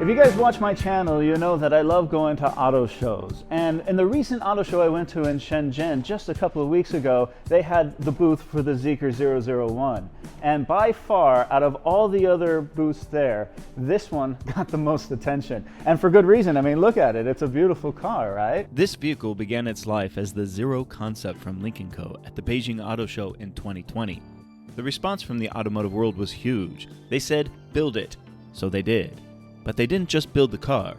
If you guys watch my channel, you know that I love going to auto shows. And in the recent auto show I went to in Shenzhen just a couple of weeks ago, they had the booth for the Zeekr 001. And by far, out of all the other booths there, this one got the most attention. And for good reason. I mean, look at it. It's a beautiful car, right? This vehicle began its life as the Zero concept from Lynk Co at the Beijing Auto Show in 2020. The response from the automotive world was huge. They said, build it. So they did. But they didn't just build the car,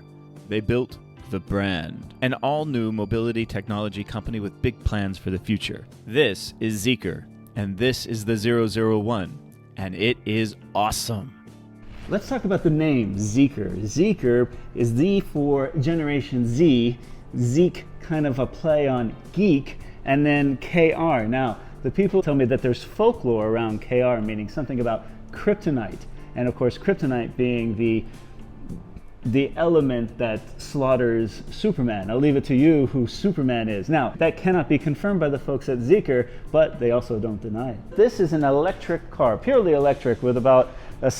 they built the brand. An all-new mobility technology company with big plans for the future. This is Zeekr, and this is the 001, and it is awesome. Let's talk about the name, Zeekr. Zeekr is Z for Generation Z, Zeek kind of a play on geek, and then KR. Now, the people tell me that there's folklore around KR, meaning something about kryptonite, and of course kryptonite being the element that slaughters Superman. I'll leave it to you who Superman is. Now, that cannot be confirmed by the folks at Zeekr, but they also don't deny it. This is an electric car, purely electric, with about a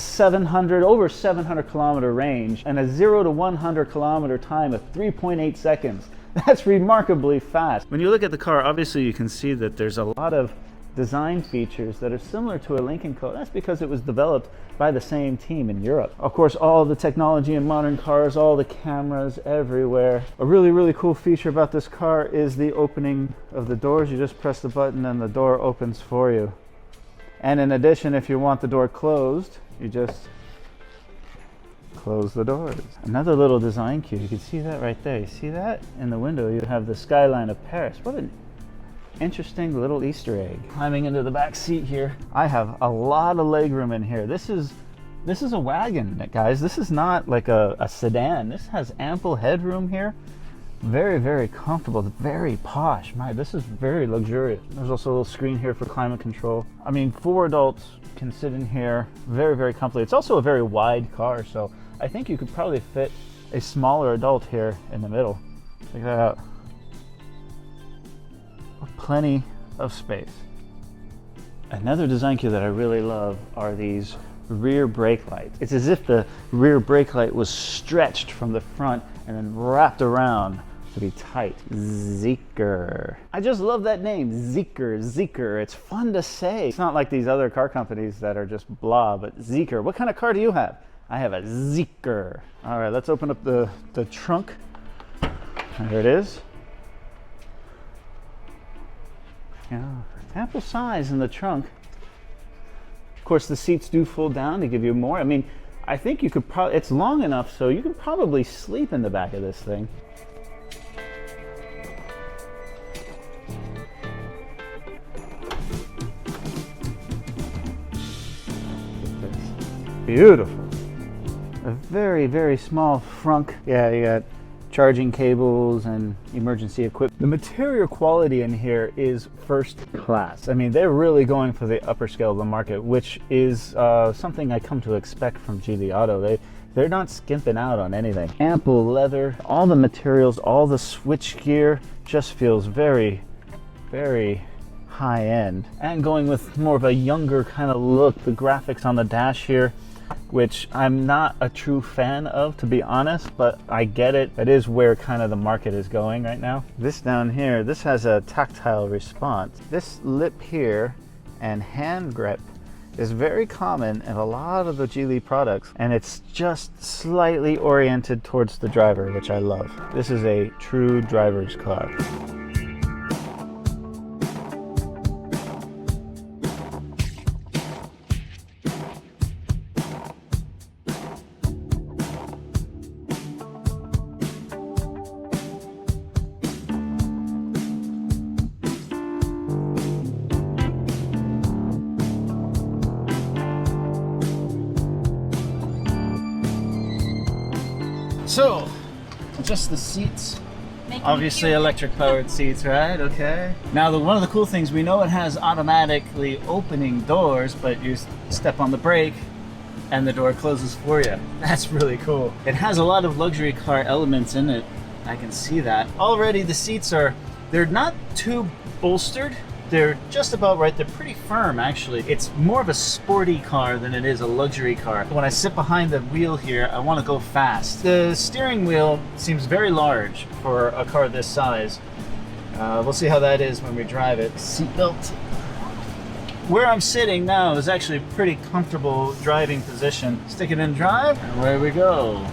over 700 kilometer range and a 0 to 100 kilometer time of 3.8 seconds. That's remarkably fast. When you look at the car, obviously you can see that there's a lot of design features that are similar to a Lynk Co. That's because it was developed by the same team in Europe. Of course, all the technology in modern cars, all the cameras everywhere. A really, really cool feature about this car is the opening of the doors. You just press the button and the door opens for you. And in addition, if you want the door closed, you just close the doors. Another little design cue. You can see that right there. You see that? In the window, you have the skyline of Paris. What an interesting little Easter egg. Climbing into the back seat here, I have a lot of legroom in here. This is a wagon, guys. This is not like a sedan. This has ample headroom here. Very, very comfortable, very posh. This is very luxurious. There's also a little screen here for climate control. I mean, 4 adults can sit in here very, very comfortably. It's also a very wide car, so I think you could probably fit a smaller adult here in the middle. Check that out. Plenty of space. Another design cue that I really love are these rear brake lights. It's as if the rear brake light was stretched from the front and then wrapped around to be tight. Zeekr. I just love that name, Zeekr, Zeekr. It's fun to say. It's not like these other car companies that are just blah, but Zeekr. What kind of car do you have? I have a Zeekr. All right, let's open up the trunk. There it is. Yeah, ample size in the trunk. Of course, the seats do fold down to give you more. I mean, I think you could probably, it's long enough so you could probably sleep in the back of this thing. Beautiful. A very, very small frunk. Yeah, you got charging cables and emergency equipment. The material quality in here is first class. I mean, they're really going for the upper scale of the market, which is something I come to expect from Geely Auto. They're not skimping out on anything. Ample leather, all the materials, all the switch gear just feels very, very high end. And going with more of a younger kind of look, the graphics on the dash here, which I'm not a true fan of, to be honest, but I get it. That is where kind of the market is going right now. This down here, this has a tactile response. This lip here and hand grip is very common in a lot of the Geely products, and it's just slightly oriented towards the driver, which I love. This is a true driver's car. So, just the seats. Obviously electric powered seats, right? Okay. Now, one of the cool things, we know it has automatically opening doors, but you step on the brake and the door closes for you. That's really cool. It has a lot of luxury car elements in it. I can see that. Already the seats they're not too bolstered, They're just about right. They're pretty firm, actually. It's more of a sporty car than it is a luxury car. When I sit behind the wheel here, I want to go fast. The steering wheel seems very large for a car this size. We'll see how that is when we drive it. Seatbelt. Where I'm sitting now is actually a pretty comfortable driving position. Stick it in drive, and away we go.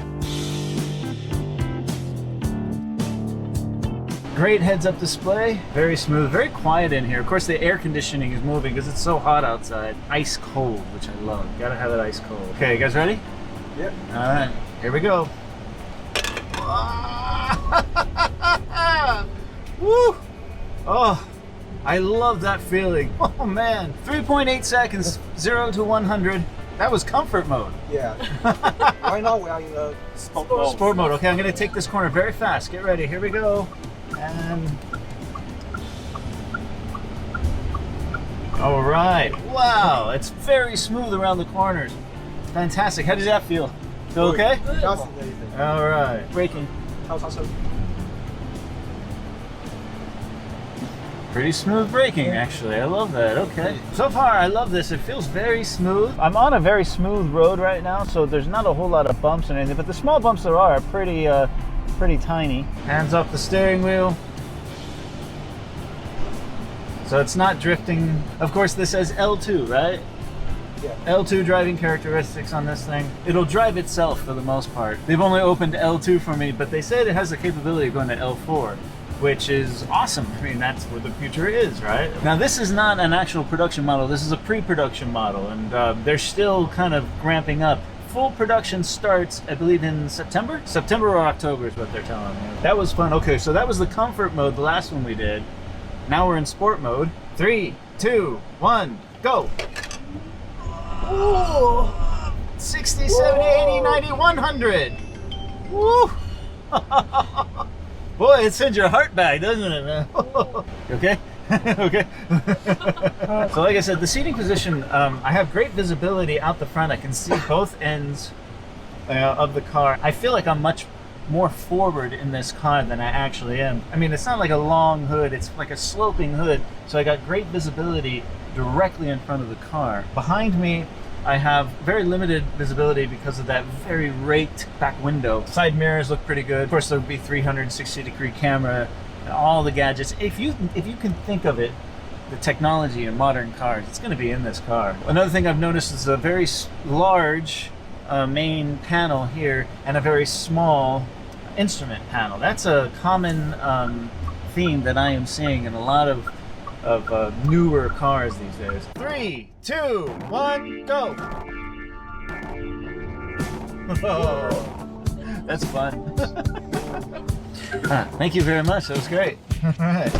Great heads-up display, very smooth, very quiet in here. Of course, the air conditioning is moving because it's so hot outside. Ice cold, which I love. Gotta have it ice cold. Okay, you guys ready? Yep. All right, here we go. Woo! Oh, I love that feeling. Oh man, 3.8 seconds, 0 to 100. That was comfort mode. Yeah. Right now we are in the sport mode. Sport mode. Okay, I'm gonna take this corner very fast. Get ready. Here we go. And all right. Wow, it's very smooth around the corners. Fantastic. How does that feel? Feel okay? Just amazing. All right. Braking. Pretty smooth braking, actually. I love that. Okay. So far, I love this. It feels very smooth. I'm on a very smooth road right now, so there's not a whole lot of bumps or anything, but the small bumps there are pretty tiny. Hands off the steering wheel. So it's not drifting. Of course, this says L2, right? Yeah. L2 driving characteristics on this thing. It'll drive itself for the most part. They've only opened L2 for me, but they said it has the capability of going to L4. Which is awesome. I mean, that's where the future is, right? Now, this is not an actual production model. This is a pre-production model, and they're still kind of ramping up. Full production starts, I believe, in September? September or October is what they're telling me. That was fun. Okay, so that was the comfort mode, the last one we did. Now we're in sport mode. 3, 2, 1, go! Ooh! 60, 70, 80, 90, 100! Woo! Boy, it sends your heart back, doesn't it, man? You okay? Okay. So like I said, the seating position, I have great visibility out the front. I can see both ends of the car. I feel like I'm much more forward in this car than I actually am. I mean, it's not like a long hood, it's like a sloping hood. So I got great visibility directly in front of the car. Behind me, I have very limited visibility because of that very raked back window. Side mirrors look pretty good. Of course, there would be 360-degree camera and all the gadgets. If you can think of it, the technology in modern cars, it's going to be in this car. Another thing I've noticed is a very large main panel here and a very small instrument panel. That's a common theme that I am seeing in a lot of newer cars these days. 3, 2, 1, go! Oh, that's fun. Thank you very much. That was great. All right.